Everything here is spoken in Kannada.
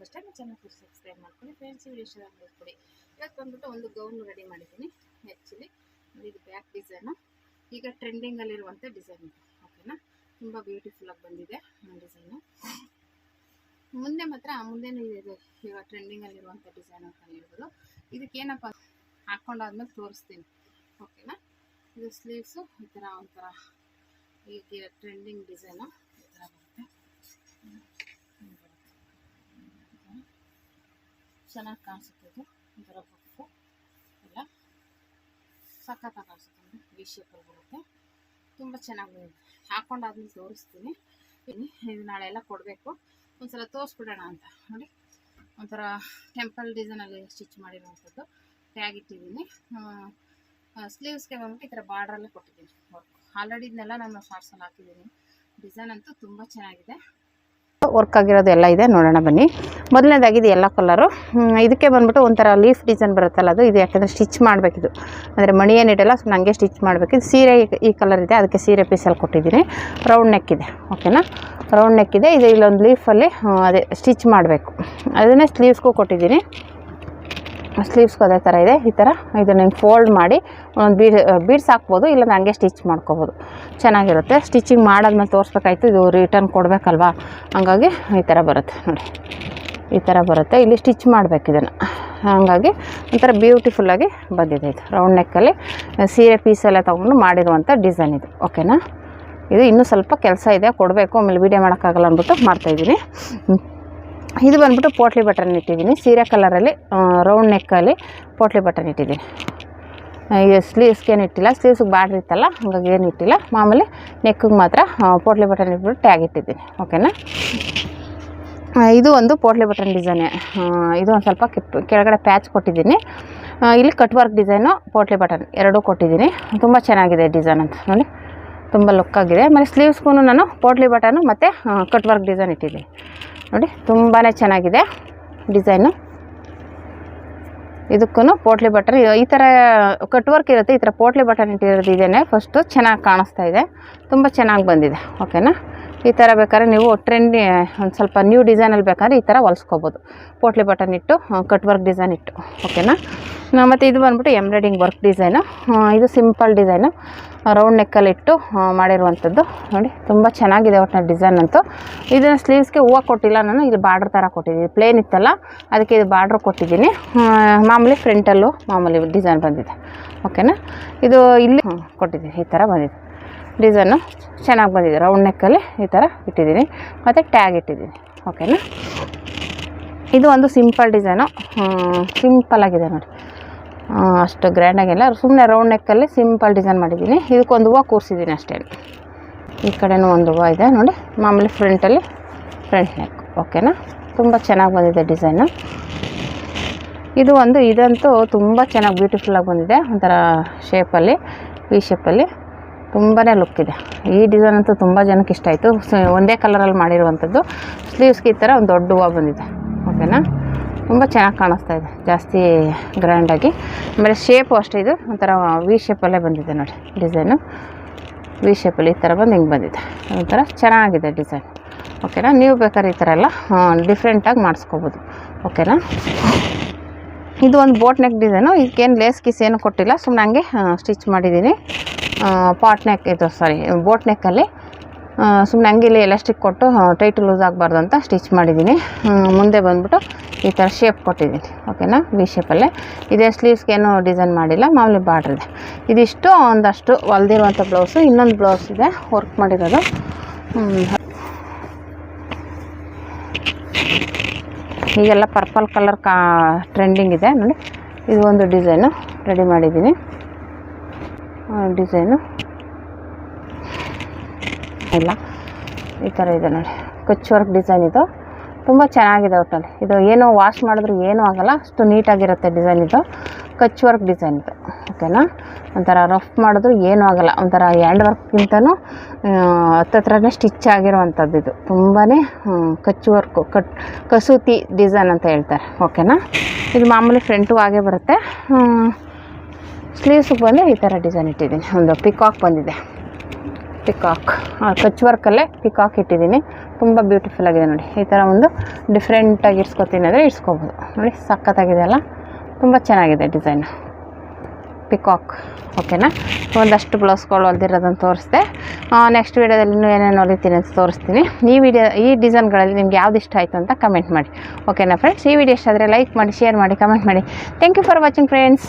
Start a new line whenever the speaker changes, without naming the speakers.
ಫಸ್ಟ್ ಟೈಮ್ ಚಾನಲ್ ಸಬ್ಸ್ಕ್ರೈಬ್ ಮಾಡ್ಕೊಳ್ಳಿ ಫ್ರೆಂಡ್ಸ್. ಈ ವಿಡಿಯೋ ನೋಡ್ಕೊಳ್ಳಿ. ಇವತ್ತು ಬಂದ್ಬಿಟ್ಟು ಒಂದು ಗೌನ್ ರೆಡಿ ಮಾಡಿದ್ದೀನಿ. ಆ್ಯಕ್ಚುಲಿ ಇದು ಬ್ಯಾಕ್ ಡಿಸೈನು ಈಗ ಟ್ರೆಂಡಿಂಗಲ್ಲಿರುವಂಥ ಡಿಸೈನ್ ಇದು. ಓಕೆನಾ, ತುಂಬ ಬ್ಯೂಟಿಫುಲ್ಲಾಗಿ ಬಂದಿದೆ ಡಿಸೈನು. ಮುಂದೆ ಮಾತ್ರ ಮುಂದೆನೂ ಇದೆ ಇವಾಗ ಟ್ರೆಂಡಿಂಗಲ್ಲಿರುವಂಥ ಡಿಸೈನ್ ಅಂತ ಹೇಳ್ಬೋದು. ಇದಕ್ಕೇನಪ್ಪ ಹಾಕ್ಕೊಂಡಾದ್ಮೇಲೆ ತೋರಿಸ್ತೀನಿ. ಓಕೆನಾ, ಇದು ಸ್ಲೀವ್ಸು ಈ ಥರ ಒಂಥರ ಈಗ ಟ್ರೆಂಡಿಂಗ್ ಡಿಸೈನು ಈ ಥರ ಬರುತ್ತೆ. ಚೆನ್ನಾಗಿ ಕಾಣಿಸುತ್ತೆ. ಇದು ಒಂಥರ ಬುಕ್ಕು ಎಲ್ಲ ಸಖತ್ತಾಗಿ ಕಾಣಿಸುತ್ತೆ. ವಿ ಶೇಪಲ್ಲಿ ಬರುತ್ತೆ, ತುಂಬ ಚೆನ್ನಾಗಿ ಬಂದಿದೆ. ಹಾಕ್ಕೊಂಡಾದ್ಮೇಲೆ ತೋರಿಸ್ತೀನಿ. ಇದು ನಾಳೆ ಎಲ್ಲ ಕೊಡಬೇಕು, ಒಂದ್ಸಲ ತೋರಿಸ್ಬಿಡೋಣ ಅಂತ ನೋಡಿ. ಒಂಥರ ಟೆಂಪಲ್ ಡಿಸೈನಲ್ಲಿ ಸ್ಟಿಚ್ ಮಾಡಿರುವಂಥದ್ದು ಟ್ಯಾಗ್ ಇಟ್ಟಿದ್ದೀನಿ. ಸ್ಲೀವ್ಸ್ಗೆ ಬಂದ್ಬಿಟ್ಟು ಈ ಥರ ಬಾರ್ಡ್ರಲ್ಲೇ ಕೊಟ್ಟಿದ್ದೀನಿ ವರ್ಕ್. ಆಲ್ರೆಡಿ ಇದನ್ನೆಲ್ಲ ನಾನು ಶಾರ್ಟ್ಸಲ್ಲಿ ಹಾಕಿದ್ದೀನಿ. ಡಿಸೈನ್ ಅಂತೂ ತುಂಬ ಚೆನ್ನಾಗಿದೆ. ವರ್ಕ್ ಆಗಿರೋದು ಎಲ್ಲ ಇದೆ, ನೋಡೋಣ ಬನ್ನಿ. ಮೊದಲನೇದಾಗಿದೆ ಎಲ್ಲ ಕಲರು. ಇದಕ್ಕೆ ಬಂದ್ಬಿಟ್ಟು ಒಂಥರ ಲೀಫ್ ಡಿಸೈನ್ ಬರುತ್ತಲ್ಲ ಅದು. ಇದು ಯಾಕೆಂದರೆ ಸ್ಟಿಚ್ ಮಾಡಬೇಕಿದು, ಅಂದರೆ ಮಣಿ ಏನಿಟ್ಟಲ್ಲ ಸೊ ನನಗೆ ಸ್ಟಿಚ್ ಮಾಡಬೇಕು. ಇದು ಸೀರೆ ಈ ಕಲರ್ ಇದೆ, ಅದಕ್ಕೆ ಸೀರೆ ಪೀಸಲ್ಲಿ ಕೊಟ್ಟಿದ್ದೀನಿ. ರೌಂಡ್ ನೆಕ್ ಇದೆ. ಓಕೆನಾ, ರೌಂಡ್ ನೆಕ್ ಇದೆ. ಇದು ಇಲ್ಲೊಂದು ಲೀಫಲ್ಲಿ ಅದೇ ಸ್ಟಿಚ್ ಮಾಡಬೇಕು. ಅದನ್ನೇ ಸ್ಲೀವ್ಸ್ಗೂ ಕೊಟ್ಟಿದ್ದೀನಿ. ಸ್ಲೀವ್ಸ್ಗೂ ಅದೇ ಥರ ಇದೆ. ಈ ಥರ ಇದನ್ನು ಫೋಲ್ಡ್ ಮಾಡಿ ಒಂದು ಬೀಡ್ಸ್ ಹಾಕ್ಬೋದು, ಇಲ್ಲ ಹಂಗೆ ಸ್ಟಿಚ್ ಮಾಡ್ಕೋಬೋದು. ಚೆನ್ನಾಗಿರುತ್ತೆ. ಸ್ಟಿಚಿಂಗ್ ಮಾಡಾದ್ಮೇಲೆ ತೋರಿಸ್ಬೇಕಾಯ್ತು, ಇದು ರಿಟರ್ನ್ ಕೊಡಬೇಕಲ್ವಾ, ಹಂಗಾಗಿ ಈ ಥರ ಬರುತ್ತೆ ನೋಡಿ. ಈ ಥರ ಬರುತ್ತೆ. ಇಲ್ಲಿ ಸ್ಟಿಚ್ ಮಾಡಬೇಕು ಇದನ್ನು, ಹಾಗಾಗಿ ಒಂಥರ ಬ್ಯೂಟಿಫುಲ್ಲಾಗಿ ಬಂದಿದೆ. ಇದು ರೌಂಡ್ ನೆಕ್ಕಲ್ಲಿ ಸೀರೆ ಪೀಸೆಲ್ಲ ತೊಗೊಂಡು ಮಾಡಿರುವಂಥ ಡಿಸೈನ್ ಇದು. ಓಕೆನಾ, ಇದು ಇನ್ನೂ ಸ್ವಲ್ಪ ಕೆಲಸ ಇದೆ, ಕೊಡಬೇಕು. ಆಮೇಲೆ ವೀಡಿಯೋ ಮಾಡೋಕ್ಕಾಗಲ್ಲ ಅಂದ್ಬಿಟ್ಟು ಮಾಡ್ತಾಯಿದ್ದೀನಿ. ಇದು ಬಂದ್ಬಿಟ್ಟು ಪೋಟ್ಲಿ ಬಟನ್ ಇಟ್ಟಿದ್ದೀನಿ. ಸೀರೆ ಕಲರಲ್ಲಿ ರೌಂಡ್ ನೆಕ್ಕಲ್ಲಿ ಪೋಟ್ಲಿ ಬಟನ್ ಇಟ್ಟಿದ್ದೀನಿ. ಇದು ಸ್ಲೀವ್ಸ್ಗೆ ಏನು ಇಟ್ಟಿಲ್ಲ, ಸ್ಲೀವ್ಸ್ಗೆ ಬಾರ್ಡ್ರ್ ಇತ್ತಲ್ಲ ಹಾಗಾಗಿ ಏನು ಇಟ್ಟಿಲ್ಲ. ಮಾಮೂಲಿ ನೆಕ್ಕಿಗೆ ಮಾತ್ರ ಪೋಟ್ಲಿ ಬಟನ್ ಇಟ್ಬಿಟ್ಟು ಟ್ಯಾಗ್ ಇಟ್ಟಿದ್ದೀನಿ. ಓಕೆನಾ, ಇದು ಒಂದು ಪೋಟ್ಲಿ ಬಟನ್ ಡಿಸೈನೇ. ಇದು ಒಂದು ಸ್ವಲ್ಪ ಕೆಳಗಡೆ ಪ್ಯಾಚ್ ಕೊಟ್ಟಿದ್ದೀನಿ. ಇಲ್ಲಿ cut work design, potli button ಎರಡೂ ಕೊಟ್ಟಿದ್ದೀನಿ. ತುಂಬ ಚೆನ್ನಾಗಿದೆ ಡಿಸೈನ್ ಅಂತ ನೋಡಿ, ತುಂಬ ಲುಕ್ಕಾಗಿದೆ. ಆಮೇಲೆ ಸ್ಲೀವ್ಸ್ಗೂ ನಾನು ಪೋಟ್ಲಿ ಬಟನು ಮತ್ತು ಕಟ್ ವರ್ಕ್ ಡಿಸೈನ್ ಇಟ್ಟಿದ್ದೀನಿ ನೋಡಿ. ತುಂಬಾ ಚೆನ್ನಾಗಿದೆ ಡಿಸೈನು. ಇದಕ್ಕೂ ಪೋಟ್ಲಿ ಬಟನ್ ಈ ಥರ ಕಟ್ ವರ್ಕ್ ಇರುತ್ತೆ. ಈ ಥರ ಪೋಟ್ಲಿ ಬಟನ್ ಇಟ್ಟಿರೋದು ಇದೇನೆ ಫಸ್ಟು ಚೆನ್ನಾಗಿ ಕಾಣಿಸ್ತಾ ಇದೆ, ತುಂಬ ಚೆನ್ನಾಗಿ ಬಂದಿದೆ. ಓಕೆನಾ, ಈ ಥರ ಬೇಕಾದ್ರೆ ನೀವು ಟ್ರೆಂಡಿ ಒಂದು ಸ್ವಲ್ಪ ನ್ಯೂ ಡಿಸೈನಲ್ಲಿ ಬೇಕಾದ್ರೆ ಈ ಥರ ಹೊಲ್ಸ್ಕೊಬೋದು. ಪೋಟ್ಲಿ ಬಟನ್ ಇಟ್ಟು ಕಟ್ ವರ್ಕ್ ಡಿಸೈನ್ ಇಟ್ಟು. ಓಕೆನಾ, ಮತ್ತು ಇದು ಬಂದ್ಬಿಟ್ಟು ಎಂಬ್ರಾಯ್ಡಿಂಗ್ ವರ್ಕ್ ಡಿಸೈನು. ಇದು ಸಿಂಪಲ್ ಡಿಸೈನು, ರೌಂಡ್ ನೆಕ್ಕಲ್ಲಿಟ್ಟು ಮಾಡಿರುವಂಥದ್ದು ನೋಡಿ. ತುಂಬ ಚೆನ್ನಾಗಿದೆ ಒಟ್ಟಿನ ಡಿಸೈನ್ ಅಂತೂ. ಇದನ್ನು ಸ್ಲೀವ್ಸ್ಗೆ ಹೂವು ಕೊಟ್ಟಿಲ್ಲ ನಾನು, ಇಲ್ಲಿ ಬಾರ್ಡ್ರ್ ಥರ ಕೊಟ್ಟಿದ್ದೀನಿ. ಪ್ಲೇನ್ ಇತ್ತಲ್ಲ ಅದಕ್ಕೆ ಇದು ಬಾರ್ಡ್ರ್ ಕೊಟ್ಟಿದ್ದೀನಿ. ಮಾಮೂಲಿ ಫ್ರಂಟಲ್ಲೂ ಮಾಮೂಲಿ ಡಿಸೈನ್ ಬಂದಿದೆ. ಓಕೆನಾ, ಇದು ಇಲ್ಲಿ ಕೊಟ್ಟಿದ್ದೀನಿ. ಈ ಥರ ಬಂದಿದೆ ಡಿಸೈನು, ಚೆನ್ನಾಗಿ ಬಂದಿದೆ. ರೌಂಡ್ ನೆಕ್ಕಲ್ಲಿ ಈ ಥರ ಇಟ್ಟಿದ್ದೀನಿ ಮತ್ತು ಟ್ಯಾಗ್ ಇಟ್ಟಿದ್ದೀನಿ. ಓಕೆನಾ, ಇದು ಒಂದು ಸಿಂಪಲ್ ಡಿಸೈನು, ಸಿಂಪಲ್ಲಾಗಿದೆ ನೋಡಿ. ಅಷ್ಟು ಗ್ರ್ಯಾಂಡಾಗಿಲ್ಲ, ಸುಮ್ಮನೆ ರೌಂಡ್ ನೆಕ್ಕಲ್ಲಿ ಸಿಂಪಲ್ ಡಿಸೈನ್ ಮಾಡಿದ್ದೀನಿ. ಇದಕ್ಕೊಂದು ಹೂವು ಕೂರಿಸಿದ್ದೀನಿ ಅಷ್ಟೇ. ಈ ಕಡೆನೂ ಒಂದು ಹೂವು ಇದೆ ನೋಡಿ, ಮಾಮೂಲಿ ಫ್ರಂಟಲ್ಲಿ ಫ್ರಂಟ್ ನೆಕ್. ಓಕೆನಾ, ತುಂಬ ಚೆನ್ನಾಗಿ ಬಂದಿದೆ ಡಿಸೈನು. ಇದು ಒಂದು ಇದಂತೂ ತುಂಬ ಚೆನ್ನಾಗಿ ಬ್ಯೂಟಿಫುಲ್ಲಾಗಿ ಬಂದಿದೆ. ಒಂಥರ ಶೇಪಲ್ಲಿ ವಿ ಶೇಪಲ್ಲಿ ತುಂಬಾ ಲುಕ್ ಇದೆ. ಈ ಡಿಸೈನ್ ಅಂತೂ ತುಂಬ ಜನಕ್ಕೆ ಇಷ್ಟ ಆಯಿತು. ಒಂದೇ ಕಲರಲ್ಲಿ ಮಾಡಿರುವಂಥದ್ದು. ಸ್ಲೀವ್ಸ್ಗೆ ಈ ಥರ ಒಂದು ದೊಡ್ಡ ಹೂವು ಬಂದಿದೆ. ಓಕೆನಾ, ತುಂಬ ಚೆನ್ನಾಗಿ ಕಾಣಿಸ್ತಾ ಇದೆ, ಜಾಸ್ತಿ ಗ್ರ್ಯಾಂಡಾಗಿ. ಆಮೇಲೆ ಶೇಪು ಅಷ್ಟೇ, ಇದು ಒಂಥರ ವಿ ಶೇಪಲ್ಲೇ ಬಂದಿದೆ ನೋಡಿ ಡಿಸೈನು. ವಿ ಶೇಪಲ್ಲಿ ಈ ಥರ ಬಂದು ಹಿಂಗೆ ಬಂದಿದೆ. ಒಂಥರ ಚೆನ್ನಾಗಿದೆ ಡಿಸೈನ್. ಓಕೆನಾ, ನೀವು ಬೇಕಾದ್ರೆ ಈ ಥರ ಎಲ್ಲ ಡಿಫ್ರೆಂಟಾಗಿ ಮಾಡಿಸ್ಕೋಬೋದು. ಓಕೆನಾ, ಇದು ಒಂದು ಬೋಟ್ ನೆಕ್ ಡಿಸೈನು. ಇದಕ್ಕೇನು ಲೇಸ್ ಗೀಸ್ ಏನು ಕೊಟ್ಟಿಲ್ಲ, ಸುಮ್ಮನೆ ಹಂಗೆ ಸ್ಟಿಚ್ ಮಾಡಿದ್ದೀನಿ. ಪಾಟ್ ನೆಕ್ ಇದು ಸಾರಿ ಬೋಟ್ ನೆಕ್ಕಲ್ಲಿ ಸುಮ್ಮನೆ ಹಂಗೆ ಇಲ್ಲಿ ಎಲಾಸ್ಟಿಕ್ ಕೊಟ್ಟು ಟೈಟ್ ಲೂಸ್ ಆಗಬಾರ್ದು ಅಂತ ಸ್ಟಿಚ್ ಮಾಡಿದ್ದೀನಿ. ಮುಂದೆ ಬಂದ್ಬಿಟ್ಟು ಈ ಥರ ಶೇಪ್ ಕೊಟ್ಟಿದ್ದೀನಿ. ಓಕೆನಾ, ವಿ ಶೇಪಲ್ಲೇ ಇದೇ. ಸ್ಲೀವ್ಸ್ಗೇನು ಡಿಸೈನ್ ಮಾಡಿಲ್ಲ, ಮಾಮೂಲಿ ಬಾರ್ಡ್ರ್ ಇದೆ. ಇದಿಷ್ಟು ಒಂದಷ್ಟು ಹೊಲ್ದಿರುವಂಥ ಬ್ಲೌಸು. ಇನ್ನೊಂದು ಬ್ಲೌಸ್ ಇದೆ ವರ್ಕ್ ಮಾಡಿರೋದು. ಈಗೆಲ್ಲ ಪರ್ಪಲ್ ಕಲರ್ ಟ್ರೆಂಡಿಂಗ್ ಇದೆ ನೋಡಿ. ಇದು ಒಂದು ಡಿಸೈನು ರೆಡಿ ಮಾಡಿದ್ದೀನಿ. ಡಿಸೈನು ಇಲ್ಲ ಈ ಥರ ಇದೆ ನೋಡಿ, ಕಚ್ ವರ್ಕ್ ಡಿಸೈನ್. ಇದು ತುಂಬ ಚೆನ್ನಾಗಿದೆ ಒಟ್ಟಲ್ಲಿ. ಇದು ಏನೋ ವಾಶ್ ಮಾಡಿದ್ರು ಏನೂ ಆಗೋಲ್ಲ, ಅಷ್ಟು ನೀಟಾಗಿರುತ್ತೆ ಡಿಸೈನ್. ಇದು ಕಚ್ ವರ್ಕ್ ಡಿಸೈನ್ ಇದು. ಓಕೆನಾ, ಒಂಥರ ರಫ್ ಮಾಡಿದ್ರು ಏನೂ ಆಗೋಲ್ಲ. ಒಂಥರ ಹ್ಯಾಂಡ್ ವರ್ಕ್ಗಿಂತನೂ ಹತ್ತತ್ರನೇ ಸ್ಟಿಚ್ ಆಗಿರುವಂಥದ್ದು. ಇದು ತುಂಬಾ ಕಚ್ ವರ್ಕು ಕಸೂತಿ ಡಿಸೈನ್ ಅಂತ ಹೇಳ್ತಾರೆ. ಓಕೆನಾ, ಇದು ಮಾಮೂಲಿ ಫ್ರಂಟು ಹಾಗೆ ಬರುತ್ತೆ. ಸ್ಲೀವ್ಸಿಗೆ ಬಂದು ಈ ಥರ ಡಿಸೈನ್ ಇಟ್ಟಿದ್ದೀನಿ. ಒಂದು ಪಿಕಾಕ್ ಬಂದಿದೆ. ಪಿಕಾಕ್ ಕಚ್ ವರ್ಕಲ್ಲೇ ಪಿಕಾಕ್ ಇಟ್ಟಿದ್ದೀನಿ. ತುಂಬ ಬ್ಯೂಟಿಫುಲ್ ಆಗಿದೆ ನೋಡಿ. ಈ ಥರ ಒಂದು ಡಿಫ್ರೆಂಟಾಗಿ ಇಡ್ಸ್ಕೊತೀನಿ ಅಂದರೆ ಇಡ್ಸ್ಕೊಬೋದು ನೋಡಿ. ಸಖತ್ತಾಗಿದೆ ಅಲ್ಲ, ತುಂಬ ಚೆನ್ನಾಗಿದೆ ಡಿಸೈನ್ ಪಿಕಾಕ್. ಓಕೆನಾ, ಒಂದಷ್ಟು ಬ್ಲೌಸ್ಗಳು ಹೊಲ್ದಿರೋದನ್ನು ತೋರಿಸ್ದೆ. ನೆಕ್ಸ್ಟ್ ವೀಡಿಯೋದಲ್ಲಿ ಇನ್ನೂ ಏನೇನು ಹೊಲಿತೀನಿ ಅಂತ ತೋರಿಸ್ತೀನಿ. ಈ ಡಿಸೈನ್ಗಳಲ್ಲಿ ನಿಮ್ಗೆ ಯಾವ್ದು ಇಷ್ಟ ಆಯಿತು ಅಂತ ಕಮೆಂಟ್ ಮಾಡಿ. ಓಕೆನಾ ಫ್ರೆಂಡ್ಸ್, ಈ ವಿಡಿಯೋ ಇಷ್ಟ ಆದರೆ ಲೈಕ್ ಮಾಡಿ, ಶೇರ್ ಮಾಡಿ, ಕಮೆಂಟ್ ಮಾಡಿ. Thank you for watching friends.